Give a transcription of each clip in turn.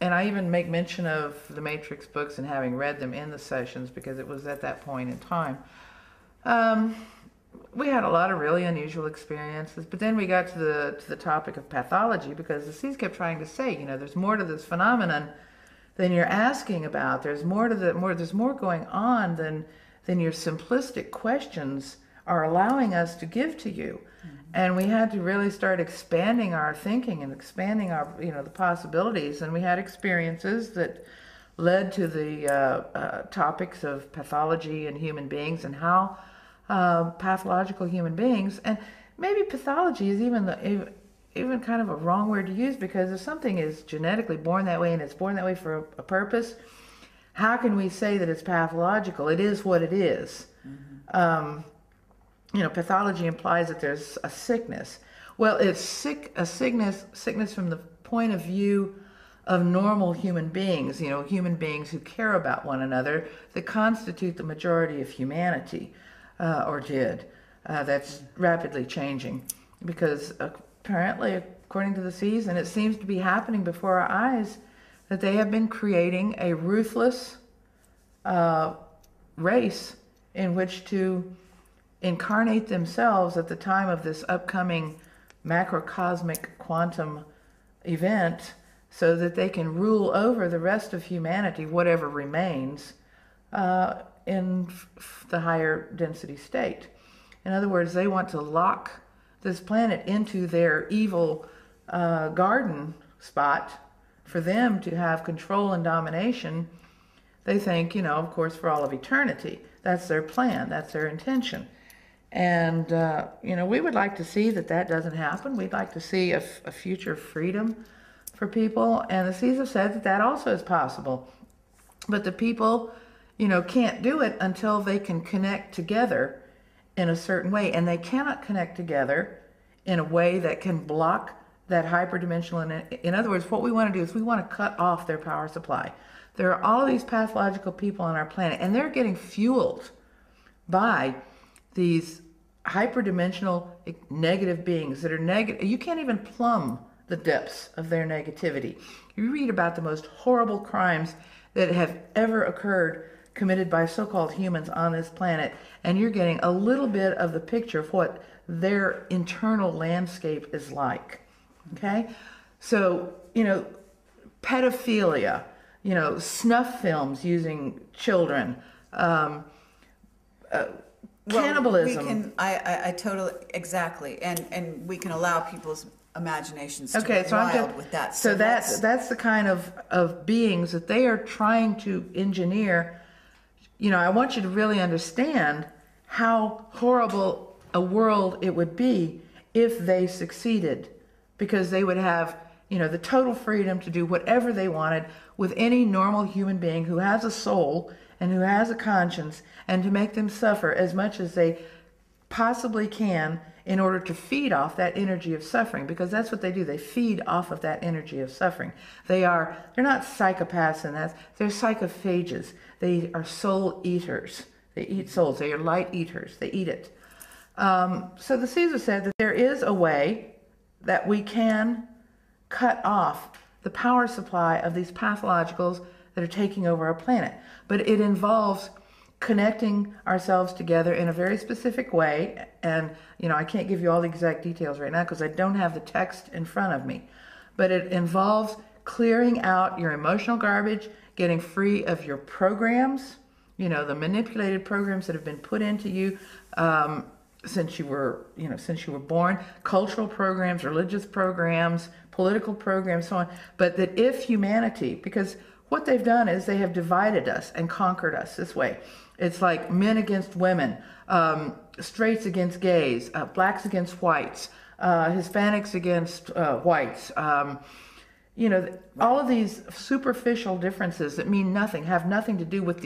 And I even make mention of the Matrix books and having read them in the sessions because it was at that point in time. Um, we had a lot of really unusual experiences, but then we got to the topic of pathology because the C's kept trying to say, you know, there's more to this phenomenon than you're asking about. There's more to there's more going on than your simplistic questions are allowing us to give to you. And we had to really start expanding our thinking and expanding our, you know, the possibilities. And we had experiences that led to the topics of pathology in human beings and how pathological human beings, and maybe pathology is even kind of a wrong word to use, because if something is genetically born that way and it's born that way for a purpose, how can we say that it's pathological? It is what it is. You know, pathology implies that there's a sickness. Well, it's a sickness from the point of view of normal human beings, you know, human beings who care about one another, that constitute the majority of humanity, or did. That's rapidly changing because apparently, according to the C's, and it seems to be happening before our eyes, that they have been creating a ruthless race in which to incarnate themselves at the time of this upcoming macrocosmic quantum event so that they can rule over the rest of humanity, whatever remains, in the higher density state. In other words, they want to lock this planet into their evil garden spot for them to have control and domination. They think, you know, of course, for all of eternity. That's their plan. That's their intention. And, you know, we would like to see that that doesn't happen. We'd like to see a future of freedom for people. And the C's have said that that also is possible. But the people, you know, can't do it until they can connect together in a certain way. And they cannot connect together in a way that can block that hyperdimensional. In other words, what we want to do is we want to cut off their power supply. There are all of these pathological people on our planet, and they're getting fueled by these hyperdimensional negative beings that are negative. You can't even plumb the depths of their negativity. You read about the most horrible crimes that have ever occurred committed by so-called humans on this planet, and you're getting a little bit of the picture of what their internal landscape is like. Okay? So, you know, pedophilia, you know, snuff films using children, cannibalism. We can, I totally, exactly, and we can allow people's imaginations to okay, go so wild with that. So that's the kind of beings that they are trying to engineer. You know, I want you to really understand how horrible a world it would be if they succeeded, because they would have, you know, the total freedom to do whatever they wanted with any normal human being who has a soul and who has a conscience, and to make them suffer as much as they possibly can in order to feed off that energy of suffering, because that's what they do. They feed off of that energy of suffering. They're not psychopaths, and they're psychophages. They are soul eaters. They eat souls. They are light eaters. They eat it. So the Caesar said that there is a way that we can cut off the power supply of these pathologicals that are taking over our planet. But it involves connecting ourselves together in a very specific way. And, you know, I can't give you all the exact details right now because I don't have the text in front of me. But it involves clearing out your emotional garbage, getting free of your programs, you know, the manipulated programs that have been put into you since you were born, cultural programs, religious programs, political programs, so on. But that if humanity, because what they've done is they have divided us and conquered us this way. It's like men against women, straights against gays, blacks against whites, Hispanics against whites. You know, all of these superficial differences that mean nothing, have nothing to do with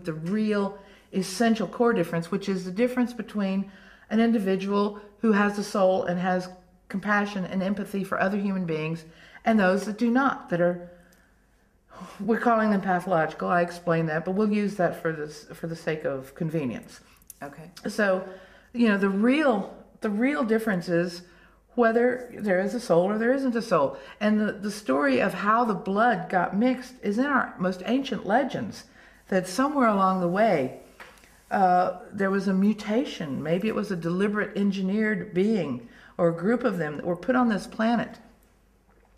the real essential core difference, which is the difference between an individual who has a soul and has compassion and empathy for other human beings and those that do not, that are, we're calling them pathological. I explained that, but we'll use that for the sake of convenience. Okay. So, you know, the real difference is whether there is a soul or there isn't a soul. And the story of how the blood got mixed is in our most ancient legends, that somewhere along the way, there was a mutation. Maybe it was a deliberate engineered being or a group of them that were put on this planet,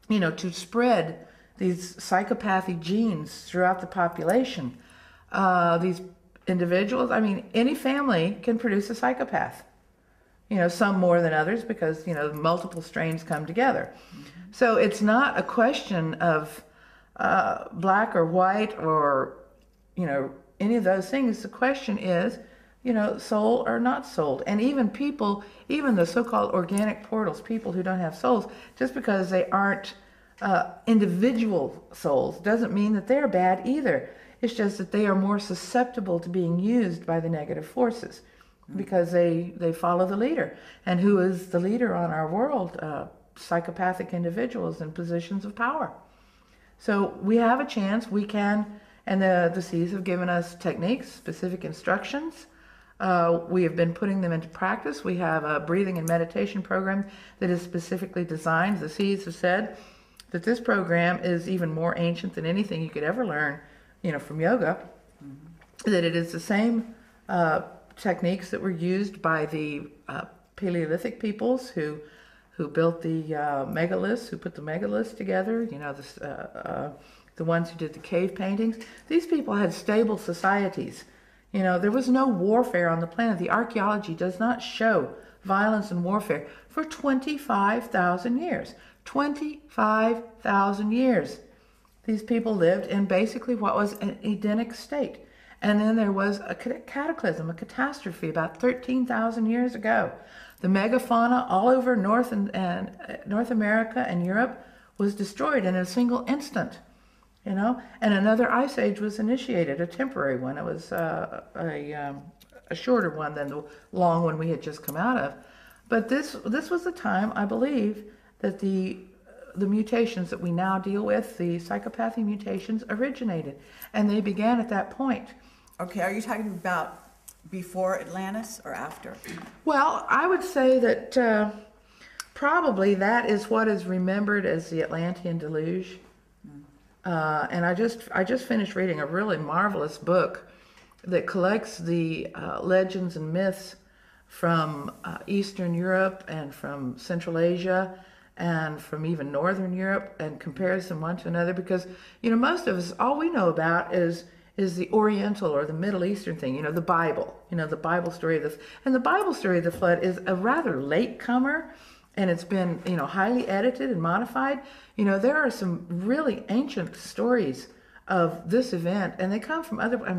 to spread these psychopathic genes throughout the population. These individuals, any family can produce a psychopath. Some more than others because, multiple strains come together. So it's not a question of black or white or, any of those things. The question is, soul or not soul. And even people, even the so-called organic portals, people who don't have souls, just because they aren't individual souls doesn't mean that they're bad either. It's just that they are more susceptible to being used by the negative forces because they follow the leader. And who is the leader on our world? Psychopathic individuals in positions of power. So we have a chance. We can, and the Seas have given us techniques, specific instructions. We have been putting them into practice. We have a breathing and meditation program that is specifically designed. The Seas have said that this program is even more ancient than anything you could ever learn, from yoga, that it is the same techniques that were used by the Paleolithic peoples who built the megaliths, who put the megaliths together, the ones who did the cave paintings. These people had stable societies. There was no warfare on the planet. The archaeology does not show violence and warfare for 25,000 years. 25,000 years. These people lived in basically what was an Edenic state. And then there was a cataclysm, a catastrophe about 13,000 years ago. The megafauna all over North America and Europe was destroyed in a single instant, and another ice age was initiated, a temporary one. It was a shorter one than the long one we had just come out of. But this was the time, I believe, that the mutations that we now deal with, the psychopathy mutations, originated, and they began at that point. Okay, are you talking about before Atlantis or after? Well, I would say that probably that is what is remembered as the Atlantean deluge. And I just finished reading a really marvelous book that collects the legends and myths from Eastern Europe and from Central Asia and from even Northern Europe, and compares them one to another, because most of us, all we know about is the Oriental or the Middle Eastern thing, the Bible, the Bible story of this. And the Bible story of the flood is a rather late comer, and it's been, highly edited and modified. There are some really ancient stories of this event, and they come from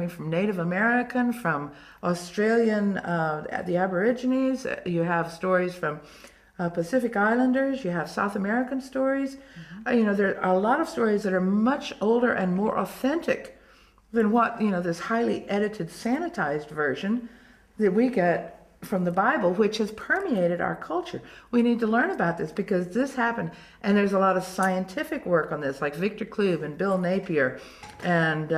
from Native American, from Australian, the Aborigines. You have stories from Pacific Islanders, you have South American stories. There are a lot of stories that are much older and more authentic than what, this highly edited, sanitized version that we get from the Bible, which has permeated our culture. We need to learn about this because this happened, and there's a lot of scientific work on this, like Victor Klube and Bill Napier, and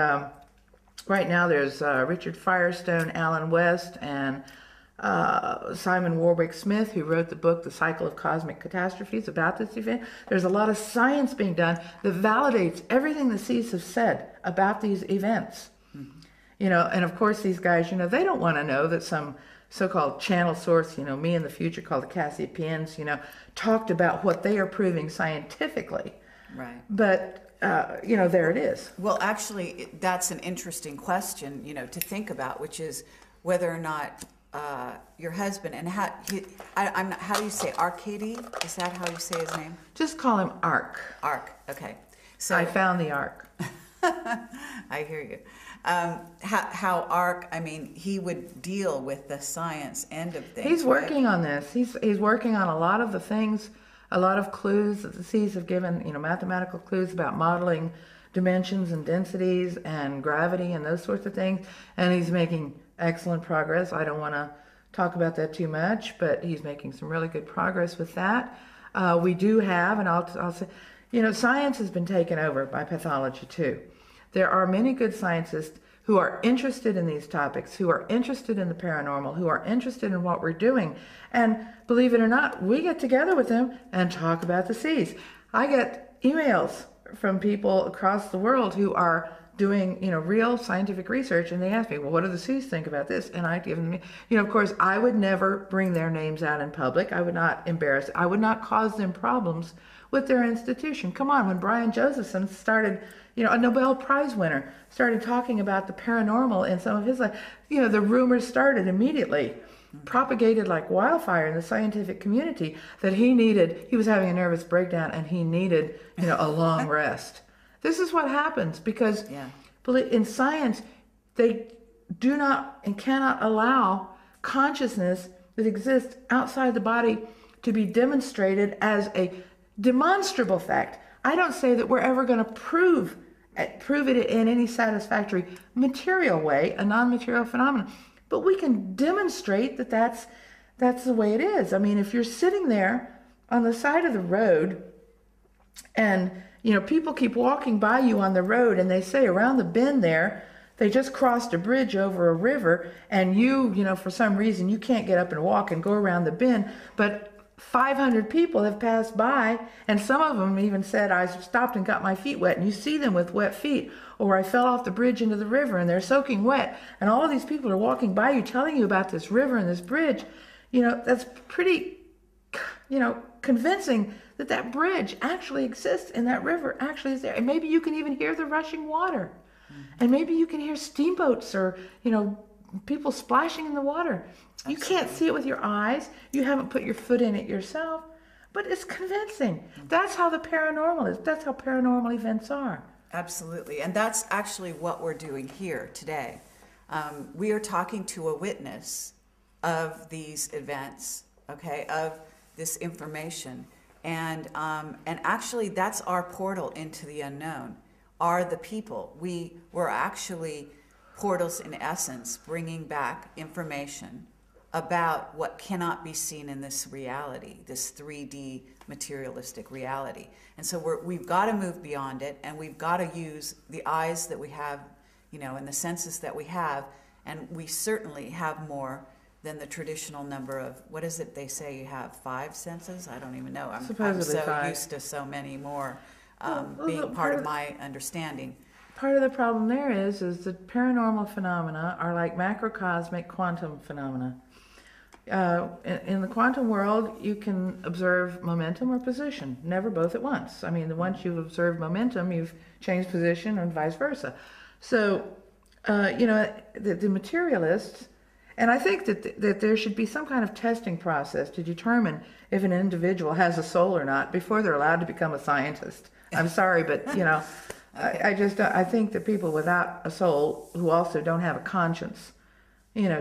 right now there's Richard Firestone, Alan West, and Simon Warwick Smith, who wrote the book The Cycle of Cosmic Catastrophes, about this event. There's a lot of science being done that validates everything the Seas have said about these events. And of course these guys, they don't want to know that some so-called channel source, me in the future, called the Cassiopeians, talked about what they are proving scientifically. Right. But there it is. Well, actually, that's an interesting question, to think about, which is whether or not your husband, and how do you say Arcady? Is that how you say his name? Just call him Ark. Ark. Okay. So I found the Ark. I hear you. How Ark? He would deal with the science end of things. He's working on this. He's working on a lot of the things, a lot of clues that the Seas have given. Mathematical clues about modeling dimensions and densities and gravity and those sorts of things. And he's making excellent progress. I don't want to talk about that too much, but he's making some really good progress with that. We do have, and I'll say, science has been taken over by pathology too. There are many good scientists who are interested in these topics, who are interested in the paranormal, who are interested in what we're doing. And believe it or not, we get together with them and talk about the seas. I get emails from people across the world who are doing, real scientific research, and they ask me, well, what do the seas think about this? And I give them, of course, I would never bring their names out in public. I would not embarrass, I would not cause them problems with their institution. Come on, when Brian Josephson started, a Nobel Prize winner, started talking about the paranormal in some of his life, the rumors started immediately, propagated like wildfire in the scientific community that he was having a nervous breakdown and he needed, a long rest. This is what happens because in science, they do not and cannot allow consciousness that exists outside the body to be demonstrated as a demonstrable fact. I don't say that we're ever going to prove it in any satisfactory material way, a non-material phenomenon, but we can demonstrate that that's the way it is. I mean, if you're sitting there on the side of the road and people keep walking by you on the road and they say around the bend there, they just crossed a bridge over a river and for some reason you can't get up and walk and go around the bend, but 500 people have passed by and some of them even said, I stopped and got my feet wet, and you see them with wet feet, or I fell off the bridge into the river and they're soaking wet, and all of these people are walking by you telling you about this river and this bridge. That's pretty, convincing that bridge actually exists and that river actually is there. And maybe you can even hear the rushing water. And maybe you can hear steamboats or, people splashing in the water. Absolutely. You can't see it with your eyes. You haven't put your foot in it yourself. But it's convincing. That's how the paranormal is. That's how paranormal events are. Absolutely. And that's actually what we're doing here today. We are talking to a witness of these events, okay, of this information. And actually that's our portal into the unknown, are the people. We were actually portals in essence, bringing back information about what cannot be seen in this reality, this 3D materialistic reality. And so we've got to move beyond it, and we've got to use the eyes that we have, and the senses that we have, and we certainly have more than the traditional number of, what is it they say you have, 5 senses? I don't even know. I'm so 5. used to so many more being part of my understanding. Part of the problem there is that paranormal phenomena are like macrocosmic quantum phenomena. In the quantum world, you can observe momentum or position, never both at once. I mean, once you've observed momentum, you've changed position and vice versa. So, the materialists, and I think that there should be some kind of testing process to determine if an individual has a soul or not before they're allowed to become a scientist. I'm sorry, but, okay. I think that people without a soul who also don't have a conscience,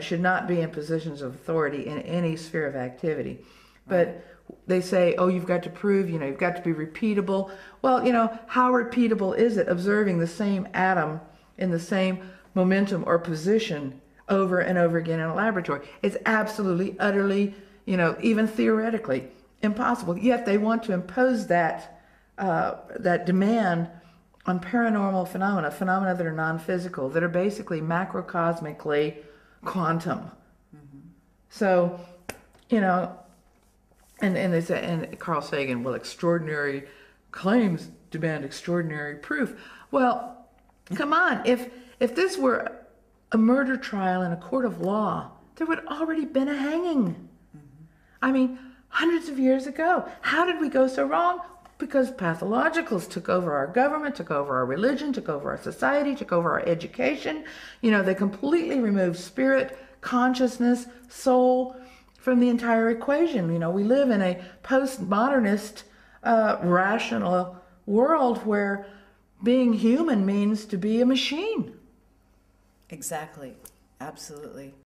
should not be in positions of authority in any sphere of activity. But they say, oh, you've got to prove, you've got to be repeatable. Well, how repeatable is it observing the same atom in the same momentum or position over and over again in a laboratory? It's absolutely, utterly, even theoretically impossible. Yet they want to impose that demand on paranormal phenomena that are non-physical, that are basically macrocosmically quantum. Mm-hmm. So, and they say, and Carl Sagan, well, extraordinary claims demand extraordinary proof. Well, come on, if this were a murder trial in a court of law, there would already been a hanging. Mm-hmm. I mean, hundreds of years ago. How did we go so wrong? Because pathologicals took over our government, took over our religion, took over our society, took over our education. They completely removed spirit, consciousness, soul from the entire equation. We live in a postmodernist, rational world where being human means to be a machine. Exactly. Absolutely.